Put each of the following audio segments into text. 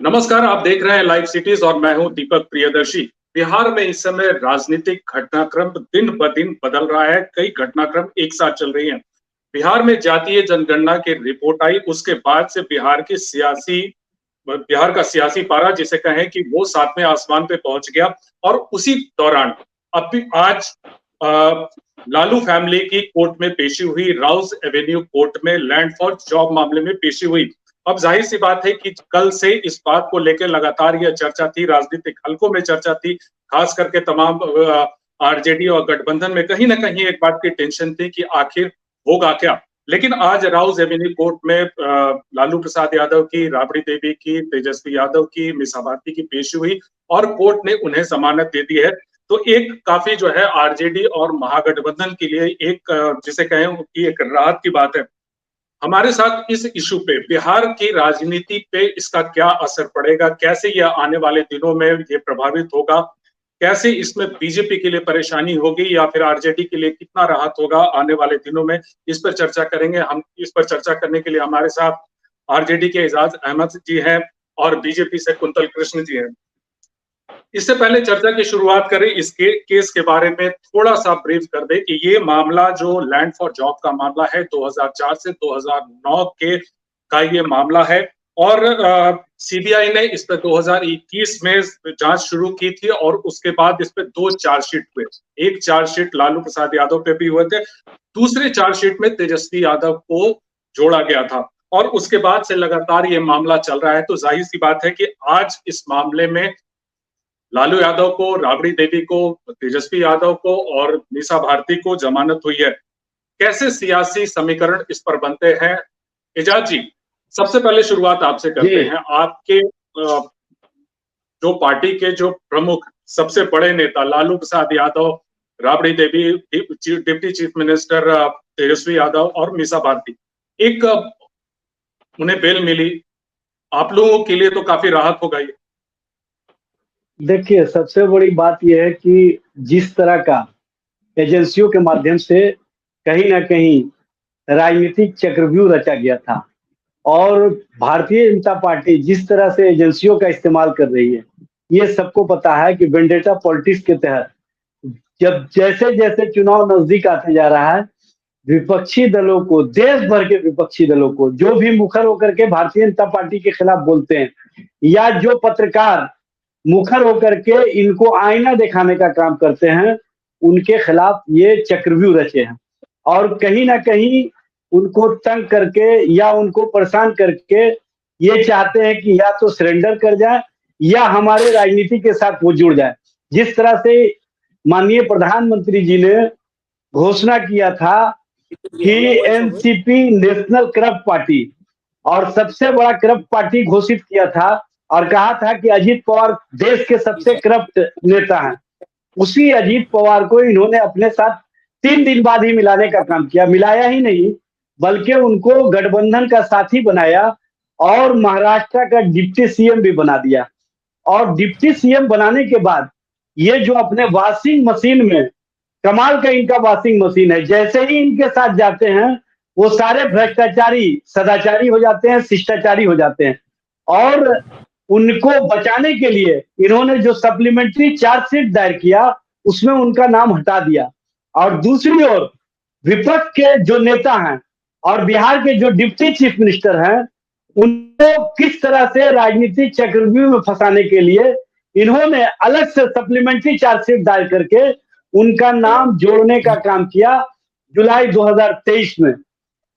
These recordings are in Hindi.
नमस्कार, आप देख रहे हैं लाइव सिटीज और मैं हूं दीपक प्रियदर्शी। बिहार में इस समय राजनीतिक घटनाक्रम दिन ब दिन बदल रहा है। कई घटनाक्रम एक साथ चल रही हैं। बिहार में जातीय जनगणना की रिपोर्ट आई, उसके बाद से बिहार का सियासी पारा जिसे कहें कि वो सातवें आसमान पे पहुंच गया। और उसी दौरान अब भी आज अ, लालू फैमिली की कोर्ट में पेशी हुई, राउज एवेन्यू कोर्ट में लैंड फॉर जॉब मामले में पेशी हुई। अब जाहिर सी बात है कि कल से इस बात को लेकर लगातार यह चर्चा थी, राजनीतिक हलकों में चर्चा थी, खास करके तमाम आरजेडी और गठबंधन में कहीं ना कहीं एक बात की टेंशन थी कि आखिर होगा क्या। लेकिन आज राउज एवेन्यू कोर्ट में लालू प्रसाद यादव की, राबड़ी देवी की, तेजस्वी यादव की, मीसा भारती की पेशी हुई और कोर्ट ने उन्हें जमानत दे दी है। तो एक काफी जो है आरजेडी और महागठबंधन के लिए एक जिसे कहें कि एक राहत की बात है। हमारे साथ इस इशू पे, बिहार की राजनीति पे इसका क्या असर पड़ेगा, कैसे यह आने वाले दिनों में ये प्रभावित होगा, कैसे इसमें बीजेपी के लिए परेशानी होगी या फिर आरजेडी के लिए कितना राहत होगा आने वाले दिनों में, इस पर चर्चा करेंगे। हम इस पर चर्चा करने के लिए हमारे साथ आरजेडी के एजाज अहमद जी हैं और बीजेपी से कुंतल कृष्ण जी हैं। इससे पहले चर्चा की शुरुआत करें, इस केस के बारे में थोड़ा सा ब्रीफ कर दे कि ये मामला जो लैंड फॉर जॉब का मामला है 2004 से 2009 के का ये मामला है। और सीबीआई ने इस पर 2021 में जांच शुरू की थी और उसके बाद इस पे दो चार्जशीट हुए। एक चार्जशीट लालू प्रसाद यादव पे भी हुए थे, दूसरे चार्जशीट में तेजस्वी यादव को जोड़ा गया था और उसके बाद से लगातार ये मामला चल रहा है। तो जाहिर सी बात है कि आज इस मामले में लालू यादव को, राबड़ी देवी को, तेजस्वी यादव को और मीसा भारती को जमानत हुई है। कैसे सियासी समीकरण इस पर बनते हैं? एजाज जी, सबसे पहले शुरुआत आपसे करते हैं। आपके जो पार्टी के जो प्रमुख सबसे बड़े नेता Lalu Prasad Yadav, Rabri Devi, deputy chief minister Tejashwi Yadav और मीसा भारती, एक उन्हें बेल मिली, आप लोगों के लिए तो काफी राहत हो गई। देखिए, सबसे बड़ी बात यह है कि जिस तरह का एजेंसियों के माध्यम से कहीं ना कहीं राजनीतिक चक्रव्यूह रचा गया था और भारतीय जनता पार्टी जिस तरह से एजेंसियों का इस्तेमाल कर रही है, ये सबको पता है कि वेंडेटा पॉलिटिक्स के तहत जब जैसे जैसे चुनाव नजदीक आते जा रहा है, विपक्षी दलों को, देश भर के विपक्षी दलों को, जो भी मुखर होकर के भारतीय जनता पार्टी के खिलाफ बोलते हैं या जो पत्रकार मुखर होकर के इनको आईना दिखाने का काम करते हैं, उनके खिलाफ ये चक्रव्यूह रचे हैं और कहीं ना कहीं उनको तंग करके या उनको परेशान करके ये चाहते हैं कि या तो सरेंडर कर जाए या हमारे राजनीति के साथ वो जुड़ जाए। जिस तरह से माननीय प्रधानमंत्री जी ने घोषणा किया था कि एनसीपी नेशनल करप्ट पार्टी और सबसे बड़ा करप्ट पार्टी घोषित किया था और कहा था कि अजीत पवार देश के सबसे करप्ट नेता हैं, उसी अजीत पवार को इन्होंने अपने साथ 3 दिन बाद ही मिलाने का काम किया। मिलाया ही नहीं बल्कि उनको गठबंधन का साथी बनाया और महाराष्ट्र का डिप्टी सीएम भी बना दिया। और डिप्टी सीएम बनाने के बाद ये जो अपने वॉशिंग मशीन में, कमाल का इनका वॉशिंग मशीन है, जैसे ही इनके साथ जाते हैं वो सारे भ्रष्टाचारी सदाचारी हो जाते हैं, शिष्टाचारी हो जाते हैं। और उनको बचाने के लिए इन्होंने जो सप्लीमेंट्री चार्जशीट दायर किया उसमें उनका नाम हटा दिया। और दूसरी ओर विपक्ष के जो नेता हैं और बिहार के जो डिप्टी चीफ मिनिस्टर हैं, उनको किस तरह से राजनीतिक चक्रव्यूह में फंसाने के लिए इन्होंने अलग से सप्लीमेंट्री चार्जशीट दायर करके उनका नाम जोड़ने का काम किया जुलाई 2023 में।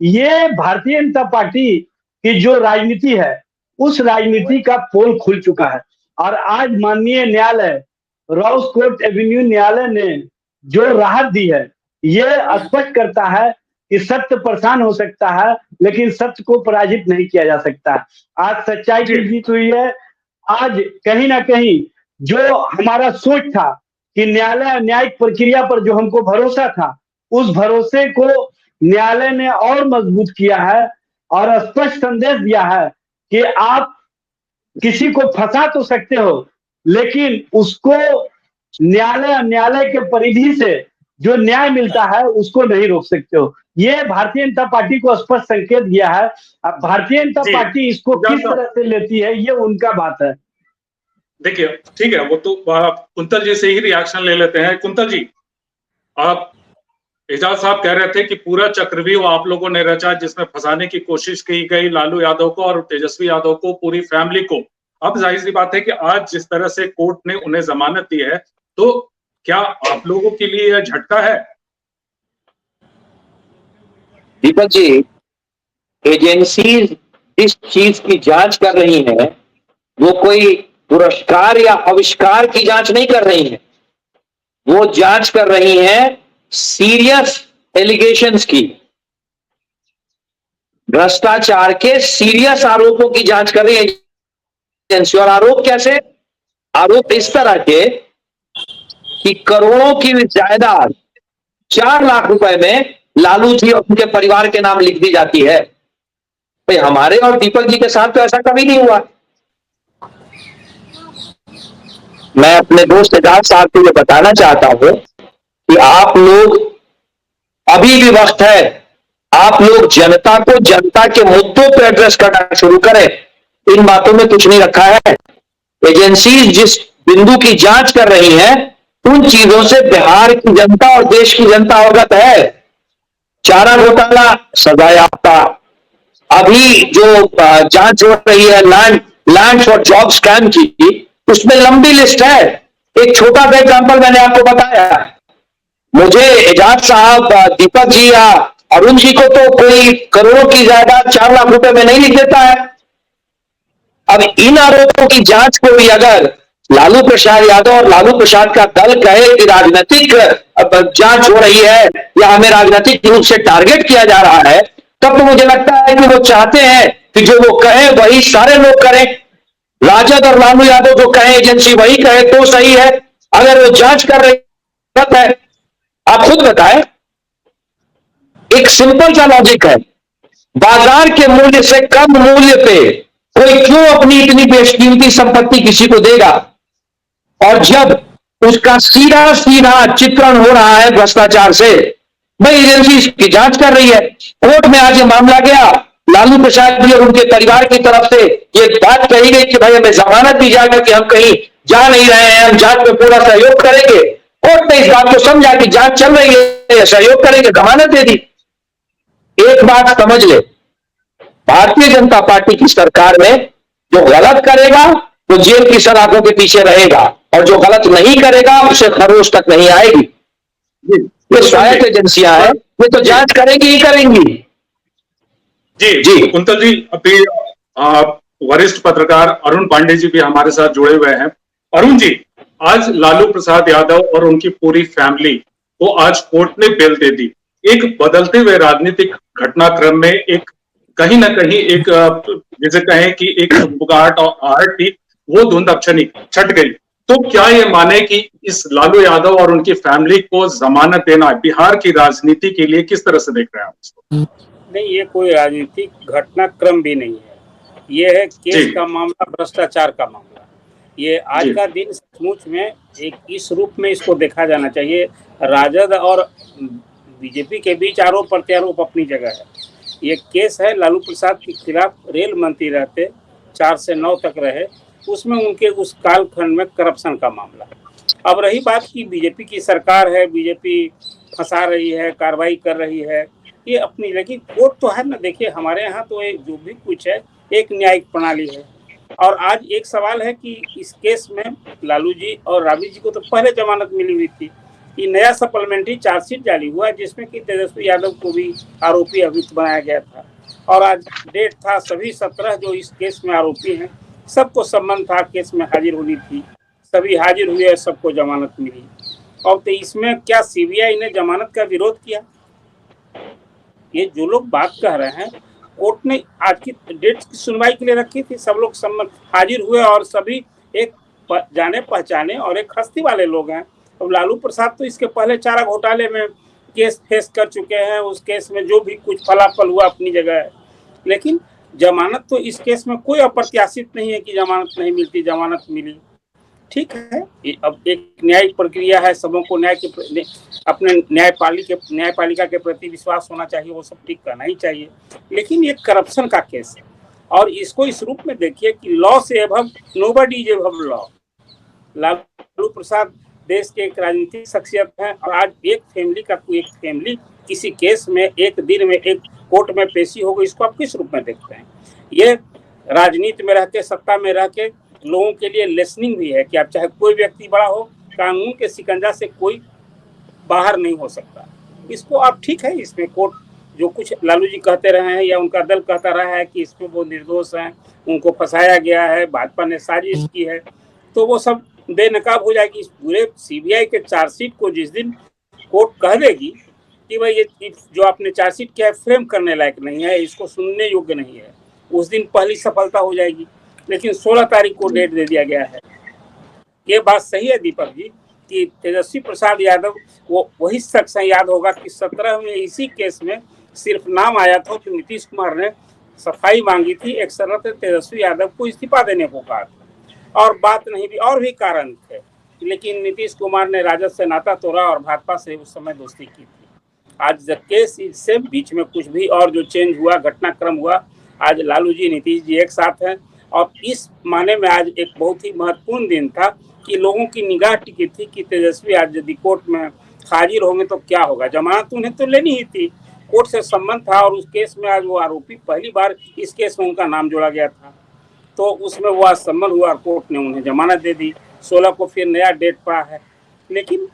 ये भारतीय जनता पार्टी की जो राजनीति है उस राजनीति का पोल खुल चुका है। और आज माननीय न्यायालय, राउस कोर्ट एवेन्यू न्यायालय ने जो राहत दी है, ये स्पष्ट करता है कि सत्य परेशान हो सकता है लेकिन सत्य को पराजित नहीं किया जा सकता। आज सच्चाई की जीत हुई है। आज कहीं ना कहीं जो हमारा सोच था कि न्यायिक प्रक्रिया पर जो हमको भरोसा था, उस भरोसे को न्यायालय ने और मजबूत किया है और स्पष्ट संदेश दिया है कि आप किसी को फंसा तो सकते हो लेकिन उसको न्यायालय के परिधि से जो न्याय मिलता है उसको नहीं रोक सकते हो। ये भारतीय जनता पार्टी को स्पष्ट संकेत दिया है। अब भारतीय जनता पार्टी इसको किस तरह से लेती है ये उनका बात है। देखिए ठीक है, वो तो कुंतल जी से ही रिएक्शन ले लेते हैं। कुंतल जी, आप एजाज साहब कह रहे थे कि पूरा चक्रव्यूह आप लोगों ने रचा जिसमें फंसाने की कोशिश की गई लालू यादव को और तेजस्वी यादव को, पूरी फैमिली को। अब जाहिर सी बात है कि आज जिस तरह से कोर्ट ने उन्हें जमानत दी है, तो क्या आप लोगों के लिए यह झटका है? दीपक जी, एजेंसी इस चीज की जांच कर रही है, वो कोई पुरस्कार या आविष्कार की जांच नहीं कर रही है। वो जांच कर रही है सीरियस एलिगेशंस की, भ्रष्टाचार के सीरियस आरोपों की जांच कर रही है एजेंसी। और आरोप कैसे? आरोप इस तरह के कि करोड़ों की जायदाद 4 लाख रुपए में लालू जी और उनके परिवार के नाम लिख दी जाती है। भाई हमारे और दीपक जी के साथ तो ऐसा कभी नहीं हुआ। मैं अपने दोस्त एजाज साहब को ये बताना चाहता हूं कि आप लोग, अभी भी वक्त है, आप लोग जनता को जनता के मुद्दों पर एड्रेस करना शुरू करें। इन बातों में कुछ नहीं रखा है। एजेंसी जिस बिंदु की जांच कर रही है उन चीजों से बिहार की जनता और देश की जनता अवगत है। चारा घोटाला सजायाफ्ता, अभी जो जांच हो रही है लैंड फॉर जॉब स्कैम की, उसमें लंबी लिस्ट है। एक छोटा सा एग्जांपल मैंने आपको बताया। मुझे एजाज साहब, दीपक जी या अरुण जी को तो कोई करोड़ों की जायदाद 4 लाख रुपए में नहीं लिख देता है। अब इन आरोपों की जांच को भी अगर लालू प्रसाद यादव और लालू प्रसाद का दल कहे कि राजनीतिक जांच हो रही है या हमें राजनीतिक रूप से टारगेट किया जा रहा है, तब तो मुझे लगता है कि वो चाहते हैं कि जो वो कहे वही सारे लोग करें। राजद और लालू यादव जो कहे, एजेंसी वही कहे तो सही है। अगर वो जांच कर रही है, आप खुद बताएं। एक सिंपल सा लॉजिक है, बाजार के मूल्य से कम मूल्य पे कोई क्यों अपनी इतनी बेशकीमती संपत्ति किसी को देगा? और जब उसका सीधा सीधा चित्रण हो रहा है भ्रष्टाचार से, भाई एजेंसी इसकी जांच कर रही है। कोर्ट में आज ये मामला गया, लालू प्रसाद जी और उनके परिवार की तरफ से ये बात कही गई कि भाई हमें जमानत दी जाएगा कि हम कहीं जा नहीं रहे हैं, हम जांच में पूरा सहयोग करेंगे। कोर्ट ने इस बात को समझा कि जांच चल रही है, सहयोग करेंगे, जमानत दे दी। एक बात समझ ले, भारतीय जनता पार्टी की सरकार में जो गलत करेगा वो जेल की सलाखों के पीछे रहेगा, और जो गलत नहीं करेगा उसे खरोच तक नहीं आएगी। ये स्वायत्त एजेंसियां हैं, ये तो जांच करेंगी ही करेंगी। जी कुंतल जी, अभी वरिष्ठ पत्रकार अरुण पांडे जी भी हमारे साथ जुड़े हुए हैं। अरुण जी, आज लालू प्रसाद यादव और उनकी पूरी फैमिली को आज कोर्ट ने बेल दे दी। एक बदलते हुए राजनीतिक घटनाक्रम में एक कहीं ना कहीं एक जैसे कहें कि एक बुगाहट और आहट थी, वो धुंध अब छट गई। तो क्या ये माने कि इस लालू यादव और उनकी फैमिली को जमानत देना बिहार की राजनीति के लिए किस तरह से देख रहे हैं आप उसको? नहीं, ये कोई राजनीतिक घटनाक्रम भी नहीं है। ये है केस का मामला, भ्रष्टाचार का मामला। ये आज का दिन सचमुच में एक इस रूप में इसको देखा जाना चाहिए। राजद और बीजेपी के बीच आरोप प्रत्यारोप अपनी जगह है। ये केस है लालू प्रसाद के खिलाफ, रेल मंत्री रहते 4 से 9 तक रहे, उसमें उनके उस कालखंड में करप्शन का मामला। अब रही बात की बीजेपी की सरकार है, बीजेपी फंसा रही है, कार्रवाई कर रही है, ये अपनी, लेकिन कोर्ट तो है ना। देखिए हमारे यहाँ तो जो भी कुछ है एक न्यायिक प्रणाली है। और आज एक सवाल है कि इस केस में लालू जी और राबड़ी जी को तो पहले जमानत मिली हुई थी। ये नया सप्लीमेंट्री चार्जशीट जारी हुआ है जिसमें कि तेजस्वी यादव को भी आरोपी अभियुक्त बनाया गया था। और आज डेट था, सभी 17 जो इस केस में आरोपी हैं सबको सम्मन था, केस में हाजिर होनी थी, सभी हाजिर हुए, सबको जमानत मिली। और तो इसमें क्या सीबीआई ने जमानत का विरोध किया? ये जो लोग बात कह रहे हैं, कोर्ट ने आज की डेट की सुनवाई के लिए रखी थी, सब लोग सम्मन हाजिर हुए और सभी एक जाने पहचाने और एक हस्ती वाले लोग हैं। अब लालू प्रसाद तो इसके पहले चारा घोटाले में केस फेस कर चुके हैं, उस केस में जो भी कुछ फलाफल हुआ अपनी जगह है। लेकिन जमानत तो इस केस में कोई अप्रत्याशित नहीं है कि जमानत नहीं मिलती, जमानत मिली। ठीक है, अब एक न्यायिक प्रक्रिया है, सबों को अपने न्यायपालिका के प्रति विश्वास होना चाहिए, वो सब ठीक करना ही चाहिए। लेकिन ये करप्शन का केस है और इसको इस रूप में देखिए कि लॉ से above nobody is above law. Lalu Prasad देश के एक राजनीतिक शख्सियत है और आज एक फैमिली किसी केस में एक दिन में एक कोर्ट में पेशी हो गई, इसको आप किस रूप में देखते हैं? ये राजनीति में रह के, सत्ता में रह के लोगों के लिए लेसनिंग भी है कि आप चाहे कोई व्यक्ति बड़ा हो, कानून के शिकंजा से कोई बाहर नहीं हो सकता। इसको आप ठीक है, इसमें कोर्ट जो कुछ लालू जी कहते रहे हैं या उनका दल कहता रहा है कि इसमें वो निर्दोष हैं, उनको फंसाया गया है, भाजपा ने साजिश की है, तो वो सब बेनकाब हो जाएगी। इस पूरे सीबीआई के चार्जशीट को जिस दिन कोर्ट कह देगी कि भाई ये जो आपने चार्जशीट किया है फ्रेम करने लायक नहीं है, इसको सुनने योग्य नहीं है, उस दिन पहली सफलता हो जाएगी। लेकिन 16 तारीख को डेट दे दिया गया है। ये बात सही है दीपक जी कि तेजस्वी प्रसाद यादव वो वही शख्स है, याद होगा कि 17 में इसी केस में सिर्फ नाम आया था कि नीतीश कुमार ने सफाई मांगी थी, एक शर्त तेजस्वी यादव को इस्तीफा देने को कहा था और बात नहीं भी, और भी कारण थे, लेकिन नीतीश कुमार ने राजद से नाता तोड़ा और भाजपा से उस समय दोस्ती की थी। आज जब केस से बीच में कुछ भी और जो चेंज हुआ, घटनाक्रम हुआ, आज लालू जी नीतीश जी एक साथ हैं और इस माने में आज एक बहुत ही महत्वपूर्ण दिन था कि लोगों की निगाह टिकी थी कि तेजस्वी आज यदि कोर्ट में हाजिर होंगे तो क्या होगा। जमानत उन्हें तो लेनी ही थी, कोर्ट से संबंध था और उस केस में आज वो आरोपी, पहली बार इस केस में उनका नाम जोड़ा गया था, तो उसमें वो आज संबंध हुआ और कोर्ट ने उन्हें जमानत दे दी। 16 को फिर नया डेट पड़ा है। लेकिन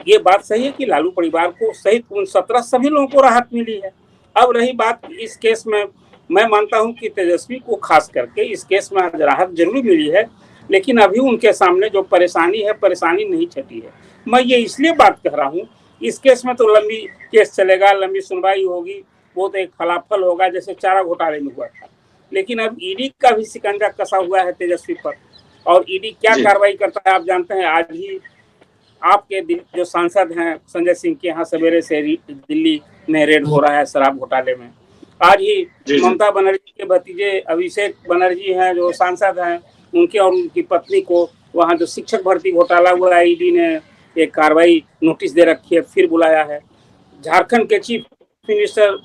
ये बात सही है कि लालू परिवार को सहित उन 17 सभी लोगों को राहत मिली है। अब रही बात इस केस में, मैं मानता हूं कि तेजस्वी को खास करके इस केस में राहत जरूर मिली है, लेकिन अभी उनके सामने जो परेशानी है, परेशानी नहीं छटी है। मैं ये इसलिए बात कह रहा हूँ, इस केस में तो लंबी केस चलेगा, लंबी सुनवाई होगी, वो तो एक फलाफल होगा जैसे चारा घोटाले में हुआ था। लेकिन अब ईडी का भी शिकंजा कसा हुआ है तेजस्वी पर, और ईडी क्या कार्रवाई करता है आप जानते हैं। आज ही आपके जो सांसद हैं संजय सिंह के यहाँ सवेरे से दिल्ली में रेड हो रहा है शराब घोटाले में। आज ही ममता बनर्जी के भतीजे अभिषेक बनर्जी हैं जो सांसद हैं, उनके और उनकी पत्नी को वहाँ जो शिक्षक भर्ती घोटाला हुआ है, ईडी ने एक कार्रवाई नोटिस दे रखी है, फिर बुलाया है। झारखंड के चीफ मिनिस्टर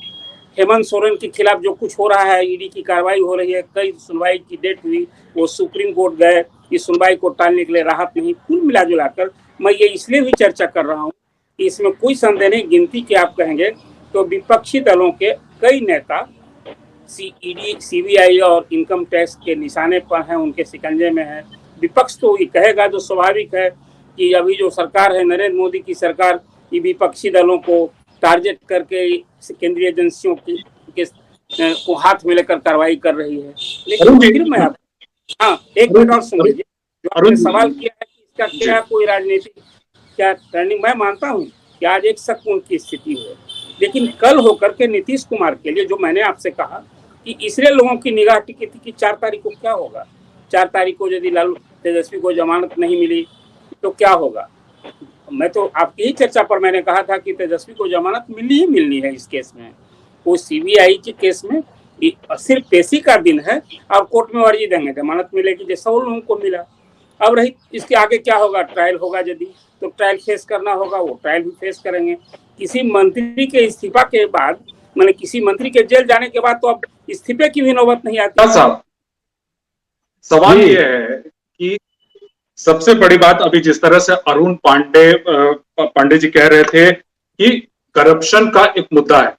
हेमंत सोरेन के खिलाफ जो कुछ हो रहा है, ईडी की कार्रवाई हो रही है, कई सुनवाई की डेट हुई, वो सुप्रीम कोर्ट गए, इस सुनवाई को टालने के लिए राहत नहीं। कुल मिला जुलाकर मैं ये इसलिए भी चर्चा कर रहा हूँ कि इसमें कोई संदेह नहीं, गिनती के आप कहेंगे तो विपक्षी दलों के कई नेता ईडी, सीबीआई और इनकम टैक्स के निशाने पर हैं, उनके शिकंजे में है। विपक्ष तो ये कहेगा, जो स्वाभाविक है कि अभी जो सरकार है नरेंद्र मोदी की सरकार, ये विपक्षी दलों को टारगेट करके केंद्रीय एजेंसियों को हाथ में लेकर कार्रवाई कर रही है। लेकिन फिर मैं आप एक मिनट और सुन लीजिए, जो आपने सवाल किया है कि इसका क्या कोई राजनीतिक क्या टर्निंग, मैं मानता हूँ कि आज एक शक उनकी स्थिति हो, लेकिन कल होकर के नीतीश कुमार के लिए जो मैंने आपसे कहा कि इसलिए लोगों की निगाह टिकी थी कि 4 तारीख को क्या होगा। 4 तारीख को यदि लालू तेजस्वी को जमानत नहीं मिली तो क्या होगा। मैं तो आपकी ही चर्चा पर मैंने कहा था कि तेजस्वी को जमानत मिलनी ही मिलनी है इस केस में। वो सीबीआई के केस में सिर्फ पेशी का दिन है और कोर्ट में अर्जी देंगे, जमानत मिलेगी जैसा उन लोगों को मिला। अब रही इसके आगे क्या होगा, ट्रायल होगा, यदि तो ट्रायल फेस करना होगा, वो ट्रायल भी फेस करेंगे। किसी मंत्री के इस्तीफा के बाद, मैंने किसी मंत्री के जेल जाने के बाद तो अब इस्तीफे की भी नौबत नहीं आती। साहब सवाल ये है कि सबसे बड़ी बात अभी जिस तरह से अरुण पांडे जी कह रहे थे कि करप्शन का एक मुद्दा है,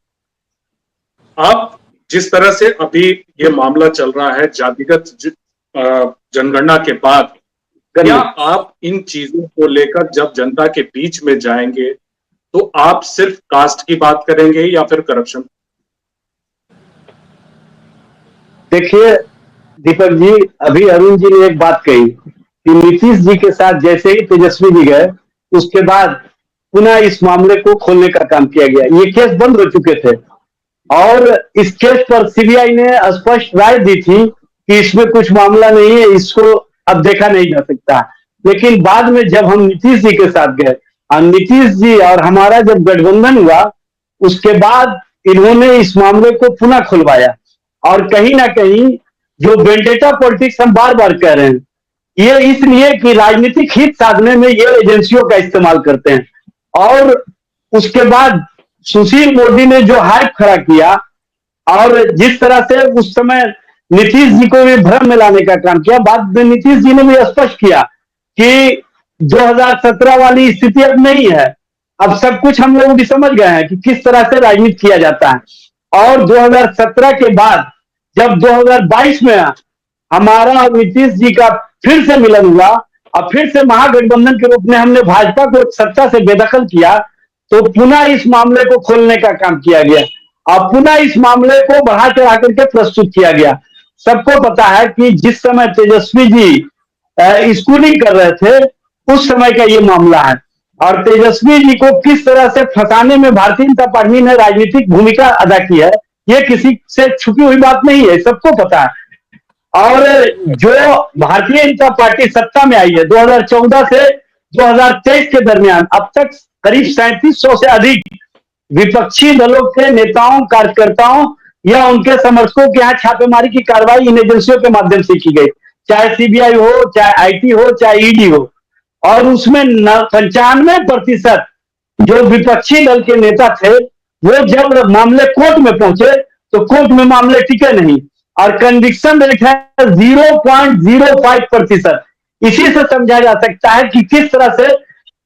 आप जिस तरह से अभी ये मामला चल रहा है जातिगत जनगणना के बाद, क्या आप इन चीजों को लेकर जब जनता के बीच में जाएंगे तो आप सिर्फ कास्ट की बात करेंगे या फिर करप्शन? देखिए दीपक जी, अभी अरुण जी ने एक बात कही कि नीतीश जी के साथ जैसे ही तेजस्वी जी गए, उसके बाद पुनः इस मामले को खोलने का काम किया गया। ये केस बंद हो चुके थे और इस केस पर सीबीआई ने स्पष्ट राय दी थी कि इसमें कुछ मामला नहीं है, इसको अब देखा नहीं जा सकता। लेकिन बाद में जब हम नीतीश जी के साथ गए और नीतीश जी और हमारा जब गठबंधन हुआ, उसके बाद इन्होंने इस मामले को पुनः खुलवाया। और कहीं ना कहीं जो वेंडेटा पॉलिटिक्स हम बार बार कह रहे हैं ये इसलिए कि राजनीतिक हित साधने में ये एजेंसियों का इस्तेमाल करते हैं। और उसके बाद सुशील मोदी ने जो हाइप खड़ा किया और जिस तरह से उस समय नीतीश जी को भी भ्रम में लाने का काम किया, बाद में नीतीश जी ने भी स्पष्ट किया कि 2017 वाली स्थिति अब नहीं है, अब सब कुछ हम लोग भी समझ गए हैं कि किस तरह से राजनीति किया जाता है। और 2017 के बाद जब 2022 में हमारा नीतीश जी का फिर से मिलन हुआ और फिर से महागठबंधन के रूप में हमने भाजपा को सत्ता से बेदखल किया, तो पुनः इस मामले को खोलने का काम किया गया और पुनः इस मामले को बढ़ा चढ़ा करके प्रस्तुत किया गया। सबको पता है कि जिस समय तेजस्वी जी स्कूलिंग कर रहे थे उस समय का ये मामला है और तेजस्वी जी को किस तरह से फंसाने में भारतीय जनता पार्टी ने राजनीतिक भूमिका अदा की है, ये किसी से छुपी हुई बात नहीं है, सबको पता है। और जो भारतीय जनता पार्टी सत्ता में आई है 2014 से 2023 के दरमियान अब तक करीब 3700 से अधिक विपक्षी दलों के नेताओं, कार्यकर्ताओं या उनके समर्थकों के यहाँ छापेमारी की कार्रवाई इन एजेंसियों के माध्यम से की गई, चाहे सीबीआई हो, चाहे आईटी हो, चाहे ईडी हो। और उसमें 95% जो विपक्षी दल के नेता थे वो जब मामले कोर्ट में पहुंचे तो कोर्ट में मामले टिके नहीं और कन्विक्शन रेट है 0.05%। इसी से समझा जा सकता है कि किस तरह से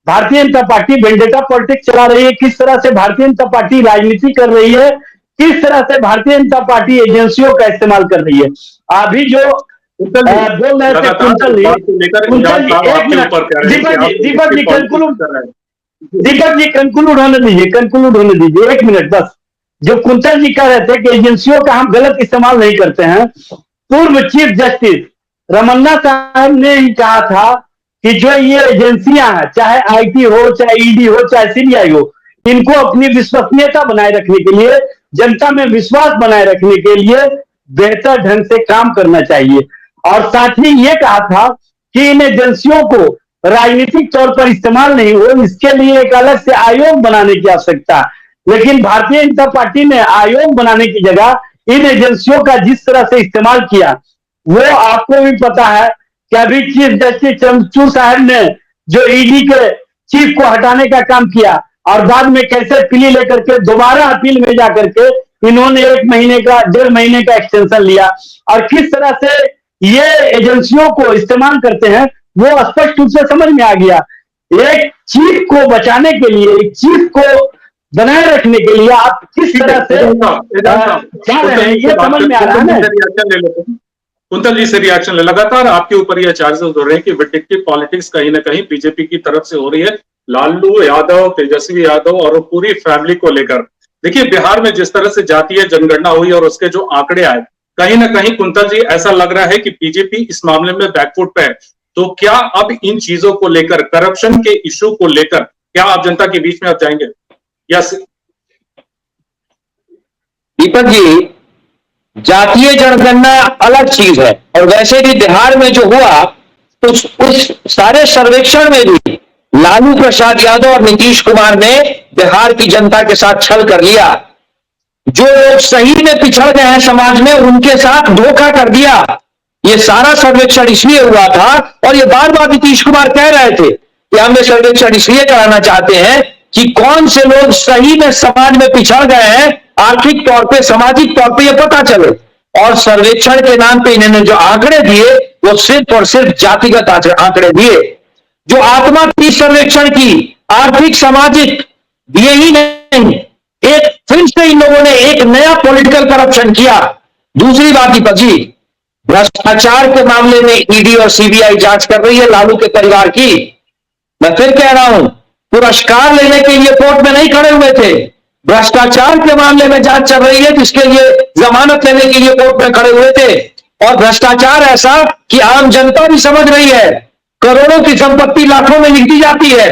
Bharatiya Janata party vendetta politics चला रही है, किस तरह से भारतीय जनता पार्टी राजनीति कर रही है, किस तरह से भारतीय जनता पार्टी एजेंसियों का इस्तेमाल कर रही है। अभी जो बोल रहे थे कुंतल जी, दीपक जी कंक्लूड होने दीजिए 1 मिनट बस। जो कुंतल जी कह रहे थे कि एजेंसियों का हम गलत इस्तेमाल नहीं करते हैं, पूर्व चीफ जस्टिस रमन्ना साहब ने ही कहा था कि जो ये एजेंसियां हैं, चाहे आईटी हो, चाहे ईडी हो, चाहे सीबीआई हो, इनको अपनी विश्वसनीयता बनाए रखने के लिए, जनता में विश्वास बनाए रखने के लिए बेहतर ढंग से काम करना चाहिए। और साथ ही ये कहा था कि इन एजेंसियों को राजनीतिक तौर पर इस्तेमाल नहीं हो, इसके लिए एक अलग से आयोग बनाने की आवश्यकता। लेकिन भारतीय जनता पार्टी ने आयोग बनाने की जगह इन एजेंसियों का जिस तरह से इस्तेमाल किया वो आपको भी पता है कि अभी चीफ जस्टिस चंद्रचूड़ साहब ने जो ईडी के चीफ को हटाने का काम किया और बाद में कैसे प्ली लेकर के दोबारा अपील में जाकर के इन्होंने 1 महीने का 1.5 महीने का एक्सटेंशन लिया और किस तरह से ये एजेंसियों को इस्तेमाल करते हैं वो स्पष्ट रूप से समझ में आ गया। एक चीफ को बचाने के लिए, एक चीफ को बनाए रखने के लिए आप किस तरह से जा रहे हैं ये समझ में आ रहा है ना। कुंतल जी से रिएक्शन लगातार आपके ऊपर ये चार्जेस हो रहे हैं कि विंडिक्टिव पॉलिटिक्स कहीं ना कहीं बीजेपी की तरफ से हो रही है, लालू यादव, तेजस्वी यादव और पूरी फैमिली को लेकर। देखिए बिहार में जिस तरह से जातीय जनगणना हुई और उसके जो आंकड़े आए, कहीं ना कहीं कुंतल जी ऐसा लग रहा है कि बीजेपी इस मामले में बैकफुट पे है। तो क्या अब इन चीजों को लेकर, करप्शन के इशू को लेकर क्या आप जनता के बीच में आप जाएंगे? यस दीपक जी, जातीय जनगणना अलग चीज है और वैसे भी बिहार में जो हुआ उस सारे सर्वेक्षण में भी लालू प्रसाद यादव और नीतीश कुमार ने बिहार की जनता के साथ छल कर लिया। जो लोग सही में पिछड़ गए हैं समाज में उनके साथ धोखा कर दिया। ये सारा सर्वेक्षण इसलिए हुआ था और ये बार बार नीतीश कुमार कह रहे थे कि हम ये सर्वेक्षण इसलिए कराना चाहते हैं कि कौन से लोग सही में समाज में पिछड़ गए हैं, आर्थिक तौर पे, सामाजिक तौर पे ये पता चले। और सर्वेक्षण के नाम पे इन्होंने जो आंकड़े दिए वो सिर्फ और सिर्फ जातिगत आंकड़े दिए। जो आत्मा थी सर्वेक्षण की, आर्थिक सामाजिक, दिए ही नहीं। एक फिर से इन लोगों ने एक नया पॉलिटिकल करप्शन किया। दूसरी बात दीपक जी, भ्रष्टाचार के मामले में ईडी और सीबीआई जांच कर रही है लालू के परिवार की। मैं फिर कह रहा हूं, पुरस्कार लेने के लिए कोर्ट में नहीं खड़े हुए थे, भ्रष्टाचार के मामले में जांच चल रही है जिसके लिए जमानत लेने के लिए कोर्ट में खड़े हुए थे। और भ्रष्टाचार ऐसा कि आम जनता भी समझ रही है, करोड़ों की संपत्ति लाखों में लिखी जाती है।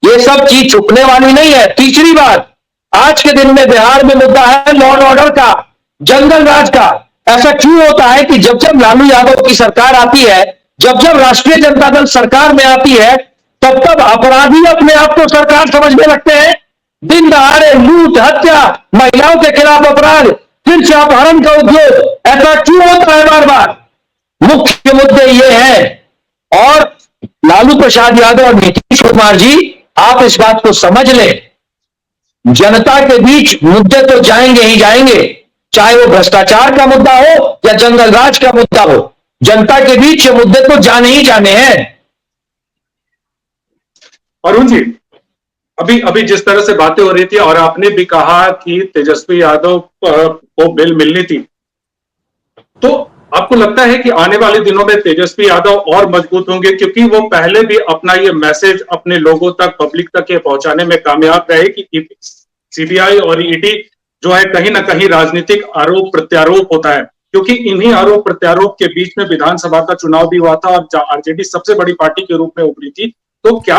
ये सब चीज छुपने वाली नहीं है। तीसरी बात, आज के दिन में बिहार में मुद्दा है लॉ एंड ऑर्डर का, जंगल राज का। ऐसा क्यों होता है कि जब जब लालू यादव की सरकार आती है, जब जब राष्ट्रीय जनता दल सरकार में आती है, तब तब अपराधी अपने आप को सरकार समझने लगते हैं। दिन दहाड़े लूट, हत्या, महिलाओं के खिलाफ अपराध, फिर से अपहरण का उद्योग। ऐसा क्यों होता है बार बार? मुख्य मुद्दे ये है और लालू प्रसाद यादव और नीतीश कुमार जी, आप इस बात को समझ लें, जनता के बीच मुद्दे तो जाएंगे ही जाएंगे, चाहे वो भ्रष्टाचार का मुद्दा हो या जंगल राज का मुद्दा हो, जनता के बीच ये मुद्दे तो जाने ही जाने हैं। अरुण जी, अभी अभी जिस तरह से बातें हो रही थी और आपने भी कहा कि तेजस्वी यादव को बिल मिलनी थी, तो आपको लगता है कि आने वाले दिनों में तेजस्वी यादव और मजबूत होंगे, क्योंकि वो पहले भी अपना ये मैसेज अपने लोगों तक, पब्लिक तक ये पहुंचाने में कामयाब रहे कि सीबीआई और ईडी जो है कहीं ना कहीं राजनीतिक आरोप प्रत्यारोप होता है, क्योंकि इन्हीं आरोप प्रत्यारोप के बीच में विधानसभा का चुनाव भी हुआ था और आरजेडी सबसे बड़ी पार्टी के रूप में उभरी थी। तो क्या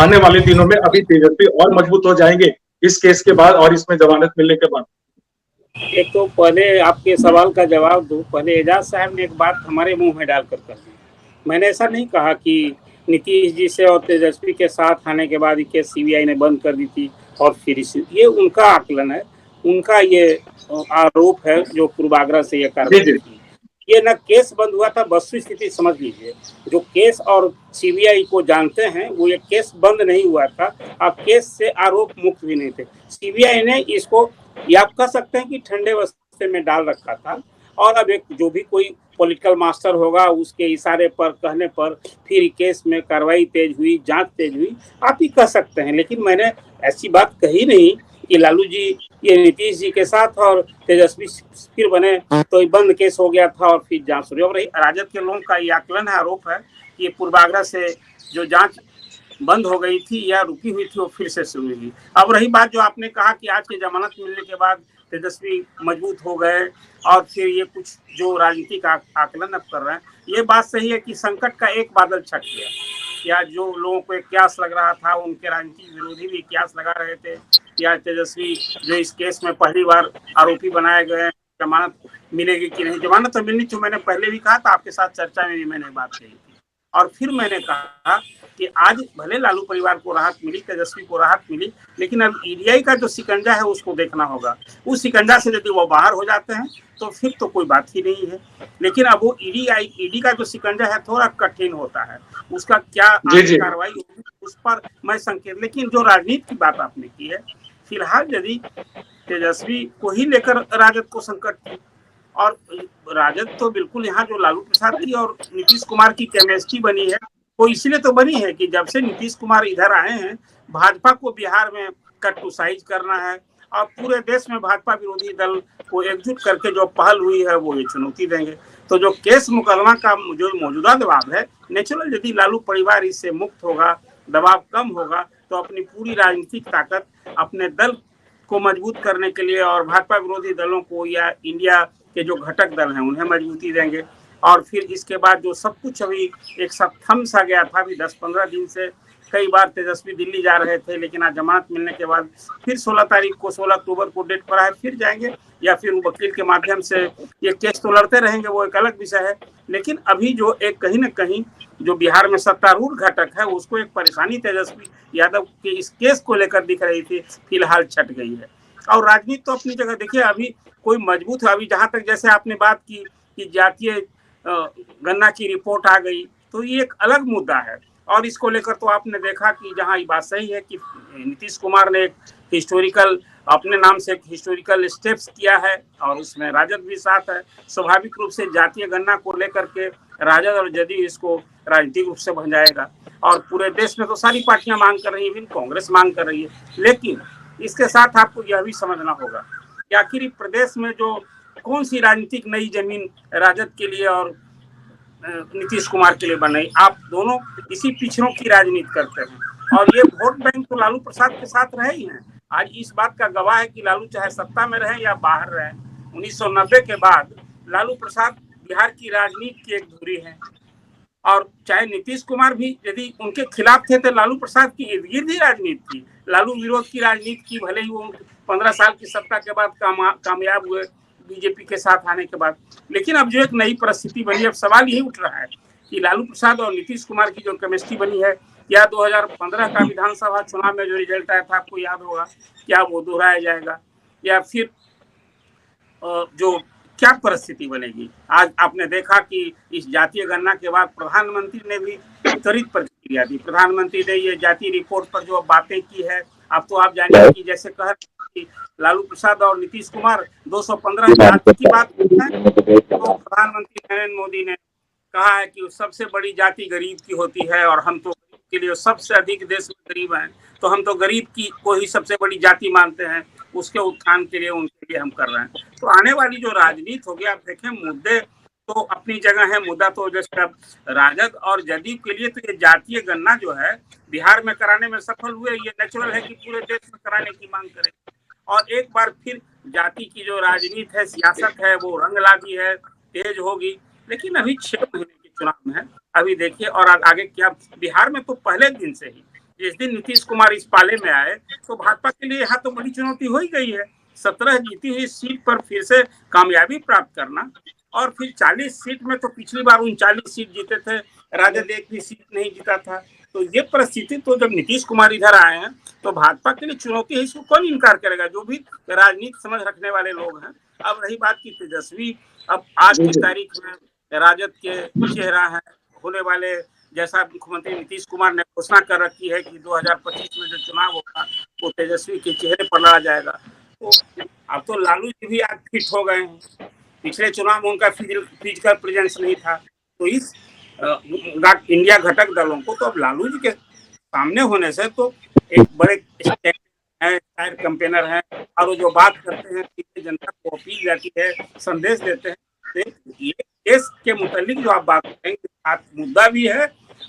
आने वाले दिनों में अभी तेजस्वी और मजबूत हो जाएंगे इस केस के बाद और इसमें जमानत मिलने के बाद? एक तो पहले आपके सवाल का जवाब दूं, पहले एजाज साहब ने एक बात हमारे मुंह में डालकर कर दी। मैंने ऐसा नहीं कहा कि नीतीश जी से और तेजस्वी के साथ आने के बाद केस सीबीआई ने बंद कर दी थी और फिर ये उनका आकलन है, उनका ये आरोप है जो पूर्वाग्रह से ये कार्रवाई की। ये ना केस बंद हुआ था, वस्तु स्थिति समझ लीजिए। जो केस और सीबीआई को जानते हैं वो ये केस बंद नहीं हुआ था, अब केस से आरोप मुक्त भी नहीं थे। सीबीआई ने इसको, ये आप कह सकते हैं कि ठंडे बस्ते में डाल रखा था, और अब एक जो भी कोई पॉलिटिकल मास्टर होगा उसके इशारे पर, कहने पर फिर केस में कार्रवाई तेज हुई, जांच तेज हुई, आप ही कह सकते हैं। लेकिन मैंने ऐसी बात कही नहीं कि लालू जी ये नीतीश जी के साथ और तेजस्वी फिर बने तो बंद केस हो गया था और फिर जांच शुरू। अब रही राजद के लोगों का ये आकलन है, आरोप है कि ये पूर्वाग्रह से जो जांच बंद हो गई थी या रुकी हुई थी वो फिर से शुरू हुई। अब रही बात जो आपने कहा कि आज की जमानत मिलने के बाद तेजस्वी मजबूत हो गए और फिर ये कुछ जो राजनीतिक आकलन अब कर रहे हैं, ये बात सही है कि संकट का एक बादल छट गया। या जो लोगों को एक क्यास लग रहा था, उनके राजनीतिक विरोधी भी क्यास लगा रहे थे या तेजस्वी जो इस केस में पहली बार आरोपी बनाए गए, जमानत मिलेगी कि नहीं। जमानत तो मिलनी चाहिए, मैंने पहले भी कहा था, आपके साथ चर्चा में भी मैंने बात कही थी। और फिर मैंने कहा कि आज भले लालू परिवार को राहत मिली, तेजस्वी को राहत मिली, लेकिन अब ईडीआई का जो शिकंजा है उसको देखना होगा। उस शिकंजा से यदि वो बाहर हो जाते हैं तो फिर तो कोई बात ही नहीं है। लेकिन अब वो ईडी का जो शिकंजा है थोड़ा कठिन होता है, उसका क्या कार्रवाई होगी उस पर मैं संकेत। लेकिन जो राजनीति की बात आपने की है, फिलहाल यदि तेजस्वी को ही लेकर राजद को संकट थी, और राजद तो बिल्कुल यहाँ जो लालू प्रसाद की और नीतीश कुमार की केमिस्ट्री बनी है वो इसलिए तो बनी है कि जब से नीतीश कुमार इधर आए हैं, भाजपा को बिहार में कट टू साइज करना है और पूरे देश में भाजपा विरोधी दल को एकजुट करके जो पहल हुई है वो ये चुनौती देंगे। तो जो केस मुकदमा का जो मौजूदा दबाव है, नेचुरल यदि लालू परिवार इससे मुक्त होगा, दबाव कम होगा, तो अपनी पूरी राजनीतिक ताकत अपने दल को मजबूत करने के लिए और भाजपा विरोधी दलों को या इंडिया के जो घटक दल हैं उन्हें मजबूती देंगे। और फिर इसके बाद जो सब कुछ अभी एक साथ थम सा गया था, अभी 10-15 दिन से कई बार तेजस्वी दिल्ली जा रहे थे, लेकिन आज जमानत मिलने के बाद फिर 16 अक्टूबर को डेट पर आए, फिर जाएंगे या फिर वकील के माध्यम से ये केस तो लड़ते रहेंगे, वो एक अलग विषय है। लेकिन अभी जो एक कहीं ना कहीं जो बिहार में सत्तारूढ़ घटक है उसको एक परेशानी तेजस्वी यादव के इस केस को लेकर दिख रही थी, फिलहाल छट गई है। और राजनीति तो अपनी जगह देखिए, अभी कोई मजबूत है। अभी जहां तक जैसे आपने बात की कि जातीय गन्ना की रिपोर्ट आ गई, तो ये एक अलग मुद्दा है और इसको लेकर तो आपने देखा कि जहां ये बात सही है कि नीतीश कुमार ने एक हिस्टोरिकल अपने नाम से एक हिस्टोरिकल स्टेप्स किया है और उसमें राजद भी साथ है। स्वाभाविक रूप से जातीय गन्ना को लेकर के राजद और जदयू इसको राजनीतिक रूप से भंजाएगा और पूरे देश में तो सारी पार्टियां मांग कर रही है, कांग्रेस मांग कर रही है। लेकिन इसके साथ आपको यह भी समझना होगा कि आखिर प्रदेश में जो कौन सी राजनीतिक नई जमीन राजद के लिए और नीतीश कुमार के लिए बनाई। आप दोनों इसी पिछड़ों की राजनीति करते हैं और ये वोट बैंक तो लालू प्रसाद के साथ रहे ही हैं। आज इस बात का गवाह है कि लालू चाहे सत्ता में रहे या बाहर रहे, 1990 के बाद लालू प्रसाद बिहार की राजनीति की एक धुरी है। और चाहे नीतीश कुमार भी यदि उनके खिलाफ थे तो लालू प्रसाद की इर्द गिर्द ही राजनीति थी, लालू विरोध की राजनीति की। भले ही वो 15 साल की सत्ता के बाद कामयाब हुए बीजेपी के साथ आने के बाद, लेकिन अब जो एक नई परिस्थिति बनी, अब सवाल यही उठ रहा है कि लालू प्रसाद और नीतीश कुमार की जो केमिस्ट्री बनी है, या 2015 का विधानसभा चुनाव में जो रिजल्ट आया था आपको याद होगा, क्या वो दोहराया जाएगा, या फिर जो क्या परिस्थिति बनेगी। आज आपने देखा कि इस जातीय गणना के बाद प्रधानमंत्री ने भी त्वरित प्रतिक्रिया दी। प्रधानमंत्री ने ये जातीय रिपोर्ट पर जो बातें की है, अब तो आप जानिए कि जैसे कह कि लालू प्रसाद और नीतीश कुमार 215 जाति की बात करते हैं, तो प्रधानमंत्री नरेंद्र मोदी ने कहा है कि सबसे बड़ी जाति गरीब की होती है और हम तो गरीब के लिए सबसे अधिक देश में गरीब हैं, तो हम तो गरीब की को ही सबसे बड़ी जाति मानते हैं, उसके उत्थान के लिए उनके लिए हम कर रहे हैं। तो आने वाली जो राजनीति होगी, आप देखें मुद्दे तो अपनी जगह है, मुद्दा तो जैसे राजद और जदयू के लिए तो ये जातीय गणना जो है बिहार में कराने में सफल हुए, ये नेचुरल है कि पूरे देश में कराने की मांग करें और एक बार फिर जाति की जो राजनीति है, सियासत है, वो रंग लागी है, तेज होगी। लेकिन अभी 6 महीने के चुनाव में है, अभी देखिए और आगे क्या। बिहार में तो पहले दिन से ही जिस दिन नीतीश कुमार इस पाले में आए तो भाजपा के लिए यहाँ तो बड़ी चुनौती हो ही गई है। 17 जीती हुई सीट पर फिर से कामयाबी प्राप्त करना और फिर 40 सीट में तो पिछली बार 39 सीट जीते थे, राजद एक भी सीट नहीं जीता था। तो ये परिस्थिति तो जब नीतीश कुमार इधर आए हैं तो भाजपा के लिए चुनौती है, इसको कौन इनकार करेगा, जो भी राजनीति समझ रखने वाले लोग हैं। अब रही बात की तेजस्वी, अब आज की तारीख में राजद के चेहरा है होने वाले, जैसा मुख्यमंत्री नीतीश कुमार ने घोषणा कर रखी है कि 2025 में जो चुनाव होगा वो तेजस्वी के चेहरे पर लड़ा जाएगा। तो अब तो लालू जी भी आज फिट हो गए हैं, पिछले चुनाव में उनका फिजिकल प्रेजेंस नहीं था, तो इस इंडिया घटक दलों को तो अब लालू जी के सामने होने से तो एक बड़े कैंपेनर हैं और वो जो बात करते हैं कि जनता को अपील जाती है, संदेश देते हैं, तो ये देश के मुतालिक जो आप बात करेंगे आप मुद्दा भी है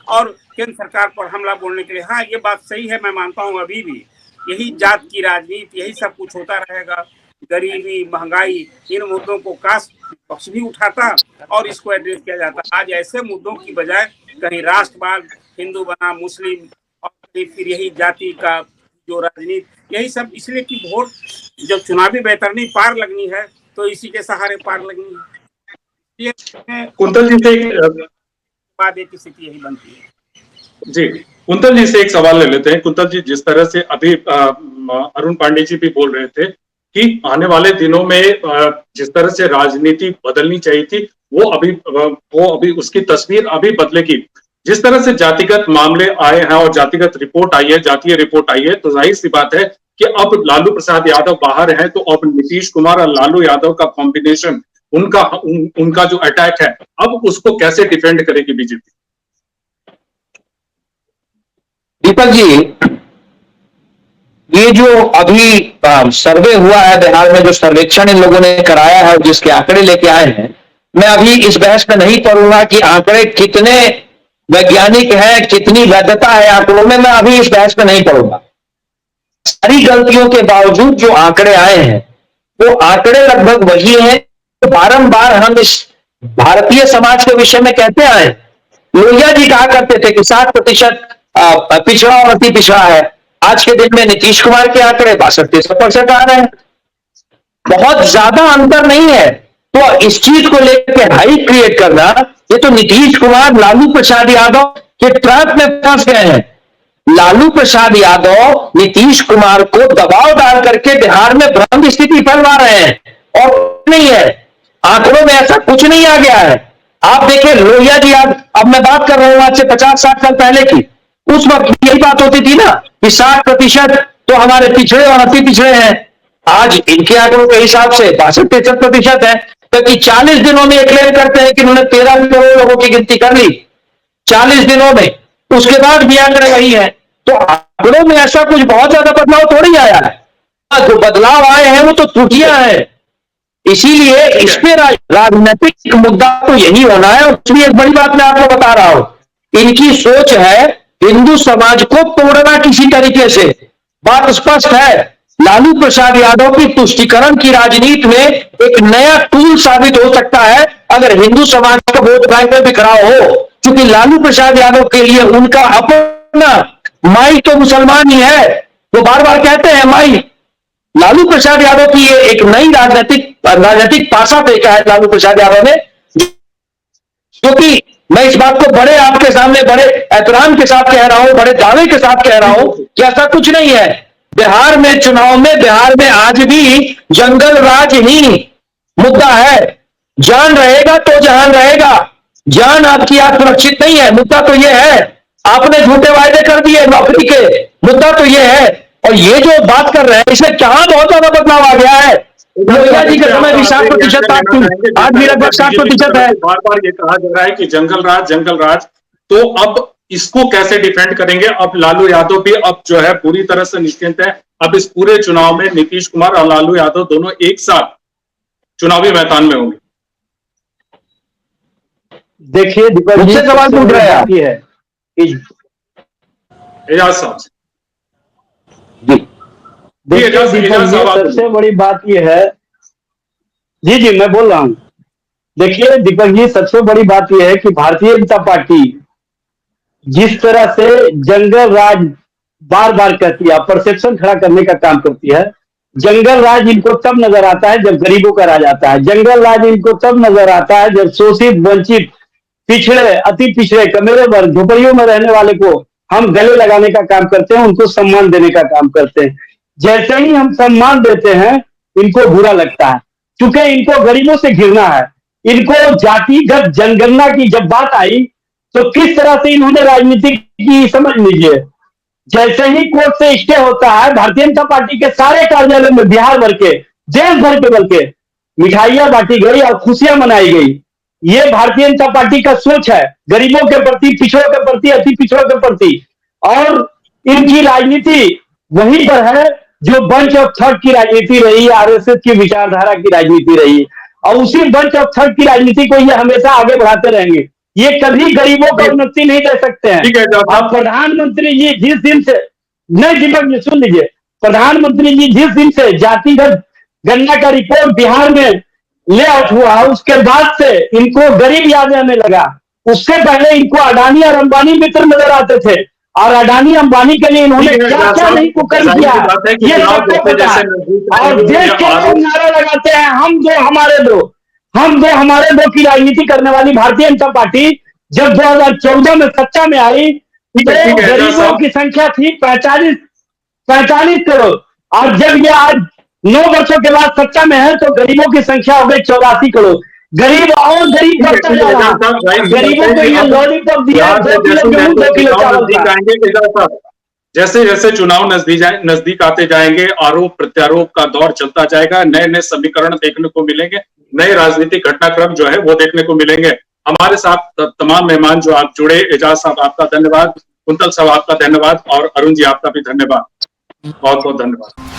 और केंद्र सरकार पर हमला बोलने के लिए, हाँ ये बात सही है, मैं मानता हूँ अभी भी यही जात की राजनीति, यही सब कुछ होता रहेगा। गरीबी, महंगाई, इन मुद्दों को कास्ट पक्ष भी उठाता और इसको एड्रेस किया जाता। आज ऐसे मुद्दों की बजाय कहीं राष्ट्रवाद, हिंदू बना मुस्लिम और कहीं फिर यही जाति का जो राजनीति, यही सब इसलिए कि वोट जब चुनावी बैतरनी पार लगनी है तो इसी के सहारे पार लगनी है। कुंतल जी से बाद एक स्थिति यही बनती है। जी, कुंतल जी से एक सवाल ले लेते हैं। कुंतल जी, जिस तरह से अभी अरुण पांडे जी भी बोल रहे थे कि आने वाले दिनों में जिस तरह से राजनीति बदलनी चाहिए थी वो अभी उसकी तस्वीर अभी बदलेगी। जिस तरह से जातिगत मामले आए हैं और जातिगत रिपोर्ट आई है, जातीय रिपोर्ट आई है, तो जाहिर सी बात है कि अब लालू प्रसाद यादव बाहर हैं, तो अब नीतीश कुमार और लालू यादव का कॉम्बिनेशन, उनका जो अटैक है, अब उसको कैसे डिफेंड करेगी बीजेपी? दीपक जी, ये जो अभी सर्वे हुआ है बिहार में, जो सर्वेक्षण इन लोगों ने कराया है और जिसके आंकड़े लेके आए हैं, मैं अभी इस बहस में नहीं पढ़ूंगा कि आंकड़े कितने वैज्ञानिक हैं, कितनी वैधता है आंकड़ों में, मैं अभी इस बहस में नहीं पढ़ूंगा। सारी गलतियों के बावजूद जो आंकड़े आए हैं वो आंकड़े लगभग वही हैं तो बारंबार हम इस भारतीय समाज के विषय में कहते आए। लोहिया जी कहा करते थे कि 60% पिछड़ा और अति पिछड़ा है। आज के दिन में नीतीश कुमार के आंकड़े 62-63% आ रहे हैं, बहुत ज्यादा अंतर नहीं है। तो इस चीज को लेकर हाइप क्रिएट करना, ये तो नीतीश कुमार लालू प्रसाद यादव के ट्रैप में फंस गए हैं। लालू प्रसाद यादव नीतीश कुमार को दबाव डाल करके बिहार में भ्रम स्थिति फैलवा रहे हैं और नहीं है, आंकड़ों में ऐसा कुछ नहीं आ गया है। आप देखिए लोहिया जी, अब मैं बात कर रहा हूं आज से 50-60 साल पहले की, उस वक्त यही बात होती थी ना कि 60% तो हमारे पिछड़े और अति पिछड़े हैं। आज इनके आंकड़ों के हिसाब से 62-63% है, क्योंकि 40 दिनों में क्लेम करते हैं कि उन्होंने 13 करोड़ लोगों की गिनती कर ली 40 दिनों में, उसके बाद भी आंकड़े वही है। तो आंकड़ों में ऐसा कुछ बहुत ज्यादा बदलाव थोड़ी आया है, जो बदलाव आए हैं वो तो त्रुटियां हैं। इसीलिए इस पे राजनीतिक मुद्दा तो यही होना है। उसमें एक बड़ी बात मैं आपको बता रहा हूं, इनकी सोच है हिंदू समाज को तोड़ना किसी तरीके से। बात स्पष्ट है, लालू प्रसाद यादव की तुष्टीकरण की राजनीति में एक नया टूल साबित हो सकता है अगर हिंदू समाज का वोट बैंक में बिखराव हो, क्योंकि लालू प्रसाद यादव के लिए उनका अपना माई तो मुसलमान ही है। वो बार बार कहते हैं माई। लालू प्रसाद यादव की ये एक नई राजनीतिक पासा फेंका है लालू प्रसाद यादव ने, क्योंकि मैं इस बात को बड़े आपके सामने बड़े एहतराम के साथ कह रहा हूं, बड़े दावे के साथ कह रहा हूं कि ऐसा कुछ नहीं है। बिहार में चुनाव में, बिहार में आज भी जंगल राज ही मुद्दा है। जान रहेगा तो जहान रहेगा, जान आपकी आज सुरक्षित नहीं है। मुद्दा तो यह है, आपने झूठे वायदे कर दिए नौकरी के, मुद्दा तो यह है। और ये जो बात कर रहे हैं इसमें क्या बहुत ज्यादा बदलाव आ गया है। लोहिया जी के समय भी 60% था, आज भी लगभग 60% है। बार बार ये कहा जा रहा है कि जंगल राज, तो अब इसको कैसे डिफेंड करेंगे? अब लालू यादव भी अब जो है पूरी तरह से निश्चिंत है। अब इस पूरे चुनाव में नीतीश कुमार और लालू यादव दोनों एक साथ चुनावी मैदान में होंगे। देखिए दीपक जी, सवाल पूछ रहा है एजाज साहब से। देखिए सबसे बड़ी बात यह है, जी मैं बोल रहा हूं। देखिए दीपक जी, सबसे बड़ी बात यह है कि भारतीय जनता पार्टी जिस तरह से जंगल राज बार बार कहती है, परसेप्शन खड़ा करने का काम करती है। जंगल राज इनको तब नजर आता है जब गरीबों का राज आता है। जंगल राज इनको तब नजर आता है जब शोषित, वंचित, पिछड़े, अति पिछड़े, कमेरे वर्ग, झोपड़ियों में रहने वाले को हम गले लगाने का काम करते हैं, उनको सम्मान देने का काम करते हैं। जैसे ही हम सम्मान देते हैं इनको बुरा लगता है, क्योंकि इनको गरीबों से घिरना है। इनको जातिगत जनगणना की जब बात आई तो किस तरह से इन्होंने राजनीति की, समझ लीजिए, जैसे ही कोर्ट से स्टे होता है, भारतीय जनता पार्टी के सारे कार्यालय में बिहार भर के, देश भर के बल्कि मिठाइयां बांटी गई और खुशियां मनाई गई। ये भारतीय जनता पार्टी का सोच है गरीबों के प्रति, पिछड़ों के प्रति, अति पिछड़ों के प्रति। और इनकी राजनीति वहीं पर है जो बंच ऑफ थर्ड की राजनीति रही, आरएसएस की विचारधारा की राजनीति रही, और उसी बंच ऑफ थर्ड की राजनीति को ये हमेशा आगे बढ़ाते रहेंगे। ये कभी गरीबों को उन्नति नहीं दे सकते हैं। और प्रधानमंत्री जी जिस दिन से, नहीं दीपक जी सुन लीजिए, प्रधानमंत्री जी जिस दिन से जातिगत गणना का रिपोर्ट बिहार में ले आउट हुआ, उसके बाद से इनको गरीब याद आने लगा। उससे पहले इनको अडानी और अंबानी मित्र नजर आते थे, और अडानी अंबानी के लिए इन्होंने क्या क्या नहीं कुकर्म किया ये सबको पता है। और देश के लोग नारा लगाते हैं हम दो हमारे दो, हम दो हमारे दो की राजनीति करने वाली भारतीय जनता पार्टी जब 2014 में सत्ता में आई तो गरीबों की संख्या थी 45 करोड़, और जब ये आज 9 वर्षों के बाद सत्ता में है तो गरीबों की संख्या हो गई 84 करोड़। गरीब और गरीब बढ़ता जा रहा है। गरीबों को ये लॉलीपॉप दिया 2 किलो गेहूं 2 किलो चावल। जैसे जैसे चुनाव नजदीक आते जाएंगे, आरोप प्रत्यारोप का दौर चलता जाएगा, नए नए समीकरण देखने को मिलेंगे, नए राजनीतिक घटनाक्रम जो है वो देखने को मिलेंगे। हमारे साथ तमाम मेहमान जो आप जुड़े, एजाज साहब आपका धन्यवाद, कुंतल साहब आपका धन्यवाद, और अरुण जी आपका भी धन्यवाद, बहुत बहुत धन्यवाद।